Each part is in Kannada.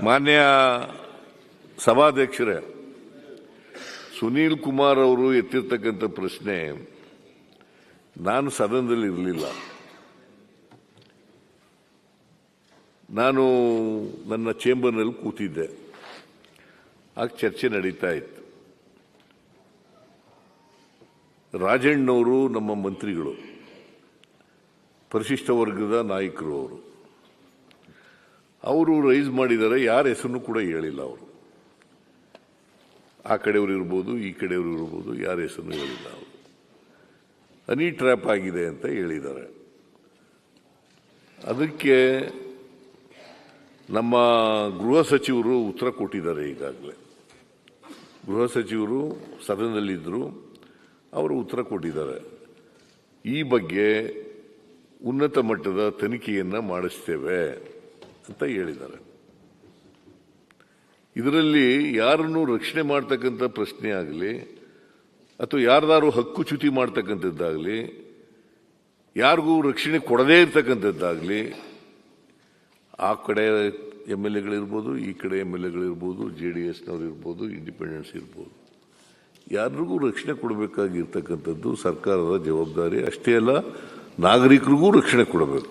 ಮಾನ್ಯ ಸಭಾಧ್ಯಕ್ಷರೇ, ಸುನೀಲ್ ಕುಮಾರ್ ಅವರು ಎತ್ತಿರ್ತಕ್ಕಂಥ ಪ್ರಶ್ನೆ ನಾನು ಸದನದಲ್ಲಿ ಇರಲಿಲ್ಲ. ನಾನು ನನ್ನ ಚೇಂಬರ್ನಲ್ಲಿ ಕೂತಿದ್ದೆ. ಆಗ ಚರ್ಚೆ ನಡೀತಾ ಇತ್ತು. ರಾಜಣ್ಣವರು ನಮ್ಮ ಮಂತ್ರಿಗಳು, ಪರಿಶಿಷ್ಟ ವರ್ಗದ ನಾಯಕರು. ಅವರು ರೈಸ್ ಮಾಡಿದ್ದಾರೆ. ಯಾರ ಹೆಸರನ್ನು ಕೂಡ ಹೇಳಿಲ್ಲ. ಅವರು ಆ ಕಡೆಯವರು ಇರ್ಬೋದು, ಈ ಕಡೆಯವರು ಇರ್ಬೋದು, ಯಾರ ಹೆಸರನ್ನು ಹೇಳಿಲ್ಲ. ಅವರು ಹನಿ ಟ್ರ್ಯಾಪ್ ಆಗಿದೆ ಅಂತ ಹೇಳಿದ್ದಾರೆ. ಅದಕ್ಕೆ ನಮ್ಮ ಗೃಹ ಸಚಿವರು ಉತ್ತರ ಕೊಟ್ಟಿದ್ದಾರೆ. ಈಗಾಗಲೇ ಗೃಹ ಸಚಿವರು ಸದನದಲ್ಲಿದ್ದರು, ಅವರು ಉತ್ತರ ಕೊಟ್ಟಿದ್ದಾರೆ. ಈ ಬಗ್ಗೆ ಉನ್ನತ ಮಟ್ಟದ ತನಿಖೆಯನ್ನು ಮಾಡಿಸ್ತೇವೆ ಅಂತ ಹೇಳಿದ್ದಾರೆ. ಇದರಲ್ಲಿ ಯಾರನ್ನು ರಕ್ಷಣೆ ಮಾಡ್ತಕ್ಕಂಥ ಪ್ರಶ್ನೆ ಆಗಲಿ ಅಥವಾ ಯಾರ್ದಾರು ಹಕ್ಕುಚ್ಯುತಿ ಮಾಡ್ತಕ್ಕಂಥದ್ದಾಗಲಿ, ಯಾರಿಗೂ ರಕ್ಷಣೆ ಕೊಡದೇ ಇರ್ತಕ್ಕಂಥದ್ದಾಗಲಿ, ಆ ಕಡೆ MLAಗಳಿರ್ಬೋದು, ಈ ಕಡೆ MLAಗಳಿರ್ಬೋದು, JDSನವರು ಇರ್ಬೋದು, ಇಂಡಿಪೆಂಡೆನ್ಸ್ ಇರ್ಬೋದು, ಯಾರಿಗೂ ರಕ್ಷಣೆ ಕೊಡಬೇಕಾಗಿರ್ತಕ್ಕಂಥದ್ದು ಸರ್ಕಾರದ ಜವಾಬ್ದಾರಿ. ಅಷ್ಟೇ ಅಲ್ಲ, ನಾಗರಿಕರಿಗೂ ರಕ್ಷಣೆ ಕೊಡಬೇಕು.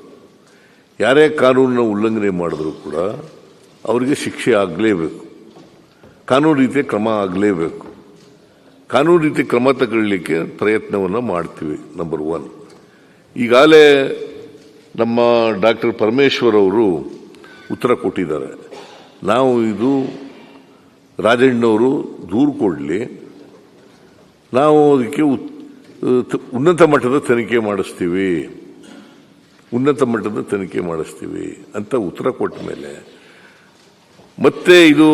ಯಾರೇ ಕಾನೂನನ್ನ ಉಲ್ಲಂಘನೆ ಮಾಡಿದ್ರು ಕೂಡ ಅವರಿಗೆ ಶಿಕ್ಷೆ ಆಗಲೇಬೇಕು. ಕಾನೂನು ರೀತಿಯ ಕ್ರಮ ಆಗಲೇಬೇಕು. ಕಾನೂನು ರೀತಿ ಕ್ರಮ ತಗೊಳ್ಳಿಕ್ಕೆ ಪ್ರಯತ್ನವನ್ನು ಮಾಡ್ತೀವಿ. ನಂಬರ್ 1. ಈಗಾಗಲೇ ನಮ್ಮ ಡಾಕ್ಟರ್ ಪರಮೇಶ್ವರ್ ಅವರು ಉತ್ತರ ಕೊಟ್ಟಿದ್ದಾರೆ. ನಾವು ಇದು ರಾಜಣ್ಣವರು ದೂರು ಕೊಡಲಿ, ನಾವು ಅದಕ್ಕೆ ಉನ್ನತ ಮಟ್ಟದ ತನಿಖೆ ಮಾಡಿಸ್ತೀವಿ, ಉನ್ನತ ಮಟ್ಟದ ತನಿಖೆ ಮಾಡಿಸ್ತೀವಿ ಅಂತ ಉತ್ತರ ಕೊಟ್ಟ ಮೇಲೆ ಮತ್ತೆ ಇದು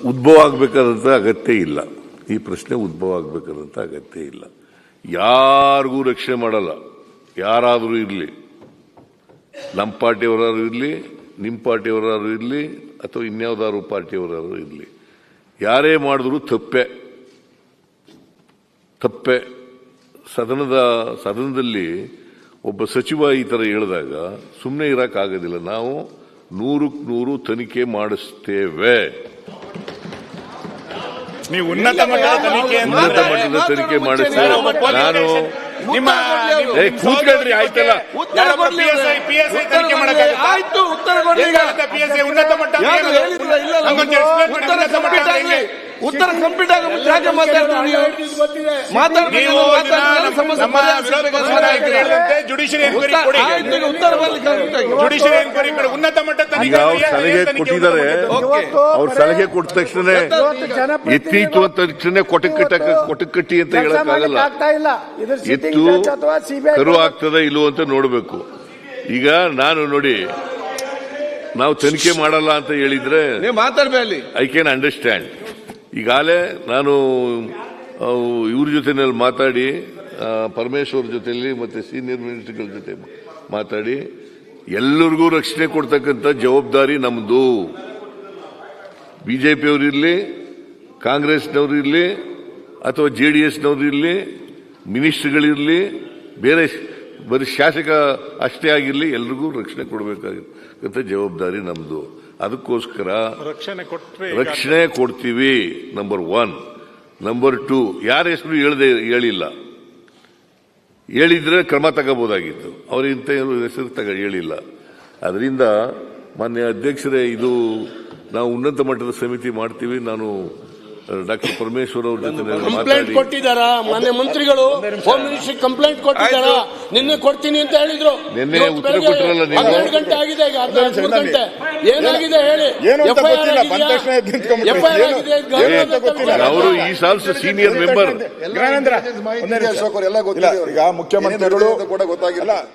ಉದ್ಭವ ಆಗಬೇಕಾದಂಥ ಅಗತ್ಯ ಇಲ್ಲ. ಈ ಪ್ರಶ್ನೆ ಉದ್ಭವ ಆಗಬೇಕಾದಂಥ ಅಗತ್ಯ ಇಲ್ಲ. ಯಾರಿಗೂ ರಕ್ಷಣೆ ಮಾಡಲ್ಲ. ಯಾರಾದರೂ ಇರಲಿ, ನಮ್ಮ ಪಾರ್ಟಿಯವರಾರು ಇರಲಿ, ನಿಮ್ಮ ಪಾರ್ಟಿಯವರಾರು ಇರಲಿ, ಅಥವಾ ಇನ್ಯಾವುದಾದ್ರು ಪಾರ್ಟಿಯವರಾರು ಇರಲಿ, ಯಾರೇ ಮಾಡಿದ್ರು ತಪ್ಪೆ. ಸದನದಲ್ಲಿ ಒಬ್ಬ ಸಚಿವ ಈ ಥರ ಹೇಳಿದಾಗ ಸುಮ್ಮನೆ ಇರೋಕ್ಕಾಗೋದಿಲ್ಲ. ನಾವು 100% ತನಿಖೆ ಮಾಡಿಸ್ತೇವೆ. ನೀವು ಉನ್ನತ ಮಟ್ಟದ ತನಿಖೆ ಮಾಡಿಸ್ತೇವೆ. ನಾನು ಕೂತ್ಕೊಳ್ರಿ, ಆಯ್ತಲ್ಲ. ಉತ್ತರ ಕಂಪ್ಲೀಟ್ ಆಗ ಈಗ ಅವ್ರು ಸಲಹೆ ಕೊಟ್ಟಿದ್ದಾರೆ. ಅವ್ರು ಸಲಹೆ ಕೊಟ್ಟ ತಕ್ಷಣ ಎತ್ತೀತು ಅಂತ ತಕ್ಷಣ ಕೊಟಕಟ್ಟಿ ಅಂತ ಹೇಳಕ್ಕಾಗಲ್ಲ. ಎತ್ತು ಕರು ಆಗ್ತದ ಇಲ್ಲೋ ಅಂತ ನೋಡ್ಬೇಕು. ಈಗ ನಾನು ನೋಡಿ, ನಾವು ತನಿಖೆ ಮಾಡಲ್ಲ ಅಂತ ಹೇಳಿದ್ರೆ ಐ ಕ್ಯಾನ್ ಅಂಡರ್ಸ್ಟ್ಯಾಂಡ್. ಈಗಾಗಲೇ ನಾನು ಇವ್ರ ಜೊತೆನಲ್ಲಿ ಮಾತಾಡಿ, ಪರಮೇಶ್ವರ್ ಜೊತೆಯಲ್ಲಿ ಮತ್ತೆ ಸೀನಿಯರ್ ಮಿನಿಸ್ಟರ್ಗಳ ಜೊತೆ ಮಾತಾಡಿ, ಎಲ್ಲರಿಗೂ ರಕ್ಷಣೆ ಕೊಡ್ತಕ್ಕಂಥ ಜವಾಬ್ದಾರಿ ನಮ್ದು. ಬಿಜೆಪಿಯವರು ಇರಲಿ, ಕಾಂಗ್ರೆಸ್ನವರು ಇರಲಿ, ಅಥವಾ JDSನವರು ಇರಲಿ, ಮಿನಿಸ್ಟರ್ಗಳಿರಲಿ, ಬೇರೆ ಬರೀ ಶಾಸಕ ಅಷ್ಟೇ ಆಗಿರಲಿ, ಎಲ್ರಿಗೂ ರಕ್ಷಣೆ ಕೊಡಬೇಕಾಗಿರ್ತಕ್ಕಂಥ ಜವಾಬ್ದಾರಿ ನಮ್ದು. ಅದಕ್ಕೋಸ್ಕರ ರಕ್ಷಣೆ ಕೊಡ್ತೀವಿ. ನಂಬರ್ 1. ನಂಬರ್ 2, ಯಾರ ಹೆಸರು ಹೇಳಿಲ್ಲ. ಹೇಳಿದ್ರೆ ಕ್ರಮ ತಗೋಬಹುದಾಗಿತ್ತು. ಅವರು ಇಂಥ ಹೆಸರು ಹೇಳಿಲ್ಲ. ಅದರಿಂದ ಮಾನ್ಯ ಅಧ್ಯಕ್ಷರೇ, ಇದು ನಾವು ಉನ್ನತ ಮಟ್ಟದ ಸಮಿತಿ ಮಾಡ್ತೀವಿ. ನಾನು ಡಾಕ್ಟರ್ ಪರಮೇಶ್ವರ್ ಅವ್ರ ಜೊತೆ ಕಂಪ್ಲೇಂಟ್ ಕೊಟ್ಟಿದ್ದಾರಾ? ಮಾನ್ಯ ಮಂತ್ರಿಗಳು ಹೋಮ್ ಮಿನಿಸ್ಟ್ರಿ ಕಂಪ್ಲೇಂಟ್ ಕೊಟ್ಟಿದ್ದಾರಾ? ನಿನ್ನೆ ಕೊಡ್ತೀನಿ ಅಂತ ಹೇಳಿದ್ರು. ನಿನ್ನೆ ಉತ್ತರ ಕೊಟ್ಟರಲ್ಲ. 12 ಗಂಟೆ ಆಗಿದೆ. ಈಗ 13 ಗಂಟೆ ಏನಾಗಿದೆ ಹೇಳಿ? ಅವರು ಈ ಸಾಲ್ಸ್ ಸೀನಿಯರ್ ಮೆಂಬರ್. ಈಗ ಮುಖ್ಯಮಂತ್ರಿಗಳು ಕೂಡ ಗೊತ್ತಾಗಿಲ್ಲ.